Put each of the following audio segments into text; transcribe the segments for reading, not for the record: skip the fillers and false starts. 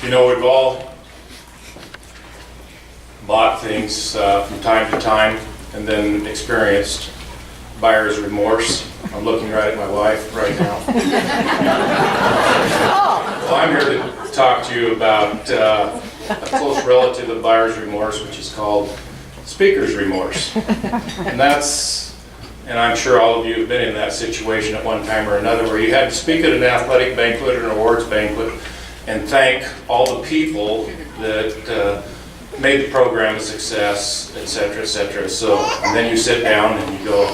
You know, we've all bought things from time to time and then experienced buyer's remorse. I'm looking right at my wife right now. Well, I'm here to talk to you about a close relative of buyer's remorse, which is called speaker's remorse. And I'm sure all of you have been in that situation at one time or another where you had to speak at an athletic banquet or an awards banquet and thank all the people that made the program a success, et cetera, et cetera. So, and then you sit down and you go,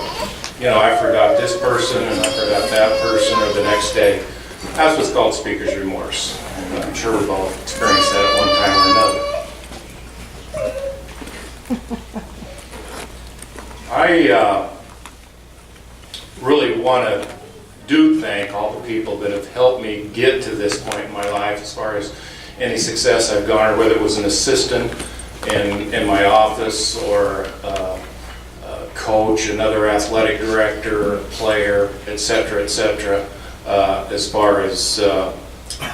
you know, I forgot this person and I forgot that person, or the next day. That's what's called speaker's remorse. And I'm sure we've all experienced that at one time or another. I really want to thank all the people that have helped me get to this point in my life as far as any success I've garnered, whether it was an assistant in my office or a coach, another athletic director, player, et cetera, as far as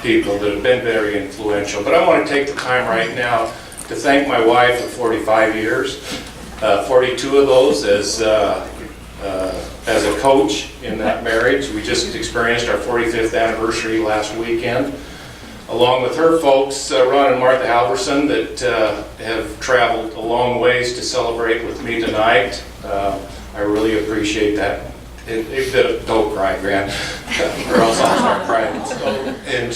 people that have been very influential. But I want to take the time right now to thank my wife of 45 years, 42 of those as a coach in that marriage. We just experienced our 45th anniversary last weekend, along with her folks, Ron and Martha Halverson, that have traveled a long ways to celebrate with me tonight. I really appreciate that. Don't cry, Grant, or else I'll start crying. And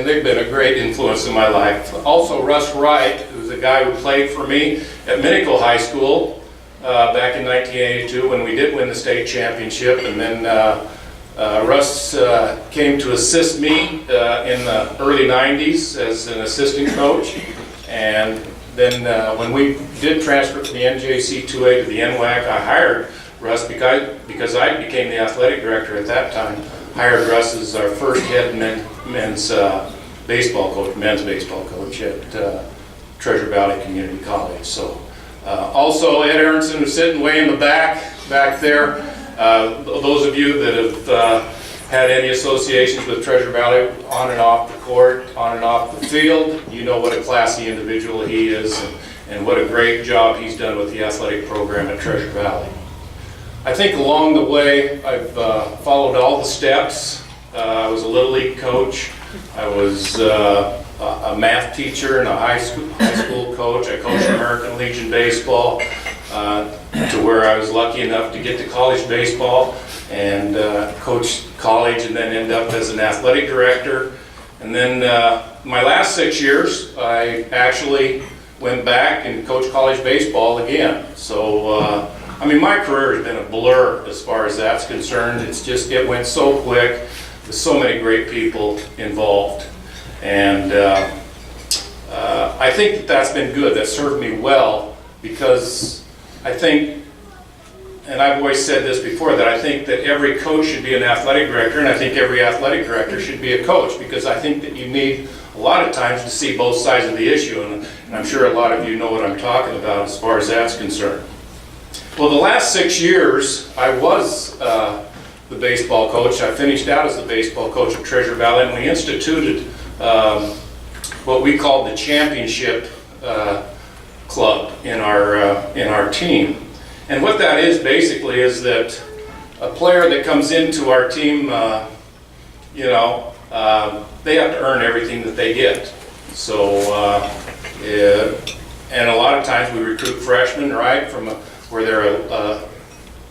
they've been a great influence in my life. Also, Russ Wright, who's a guy who played for me at Minico High School back in 1982 when we did win the state championship, and then Russ came to assist me in the early 90s as an assistant coach, and then when we did transfer from the NJC 2A to the NWAC, I hired Russ because I became the athletic director at that time. Hired Russ as our first head men's baseball coach at Treasure Valley Community College. So also Ed Aronson, who's sitting way in the back there. Those of you that have had any associations with Treasure Valley on and off the court, on and off the field, you know what a classy individual he is and what a great job he's done with the athletic program at Treasure Valley. I think along the way I've followed all the steps. I was a Little League coach. I was a math teacher and a high school coach. I coached American Legion baseball to where I was lucky enough to get to college baseball and coach college, and then end up as an athletic director. And then my last 6 years, I actually went back and coached college baseball again. So, I mean, my career has been a blur as far as that's concerned. It went so quick with so many great people involved. And I think that's been good. That served me well, because I think, and I've always said this before, that I think that every coach should be an athletic director, and I think every athletic director should be a coach, because I think that you need a lot of times to see both sides of the issue, and I'm sure a lot of you know what I'm talking about as far as that's concerned. Well, the last 6 years, I was the baseball coach. I finished out as the baseball coach at Treasure Valley, and we instituted what we called the championship club in our team. And what that is basically is that a player that comes into our team, they have to earn everything that they get. So, and a lot of times we recruit freshmen, right, from where they're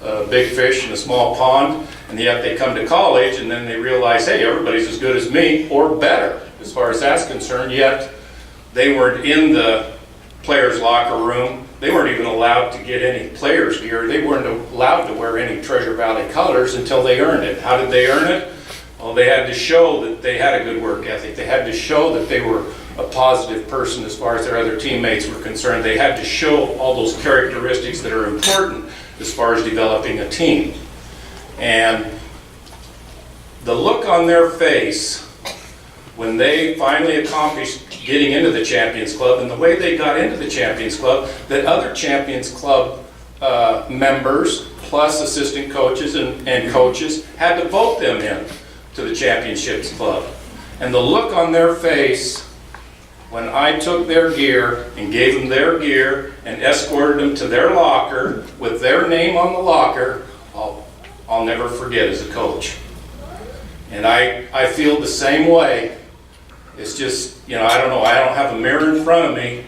a big fish in a small pond, and yet they come to college and then they realize, hey, everybody's as good as me or better as far as that's concerned, yet they weren't in the players' locker room. They weren't even allowed to get any players' gear. They weren't allowed to wear any Treasure Valley colors until they earned it. How did they earn it? Well, they had to show that they had a good work ethic. They had to show that they were a positive person as far as their other teammates were concerned. They had to show all those characteristics that are important as far as developing a team. And the look on their face when they finally accomplished getting into the Champions Club, and the way they got into the Champions Club, that other Champions Club members, plus assistant coaches and coaches, had to vote them in to the Championships Club. And the look on their face when I took their gear and gave them their gear and escorted them to their locker with their name on the locker, I'll never forget as a coach. And I feel the same way. It's just, you know, I don't know, I don't have a mirror in front of me,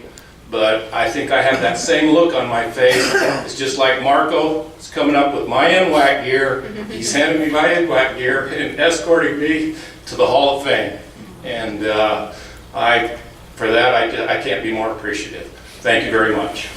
but I think I have that same look on my face. It's just like Marco is coming up with my NWAC gear. He's handing me my NWAC gear and escorting me to the Hall of Fame. And for that, I can't be more appreciative. Thank you very much.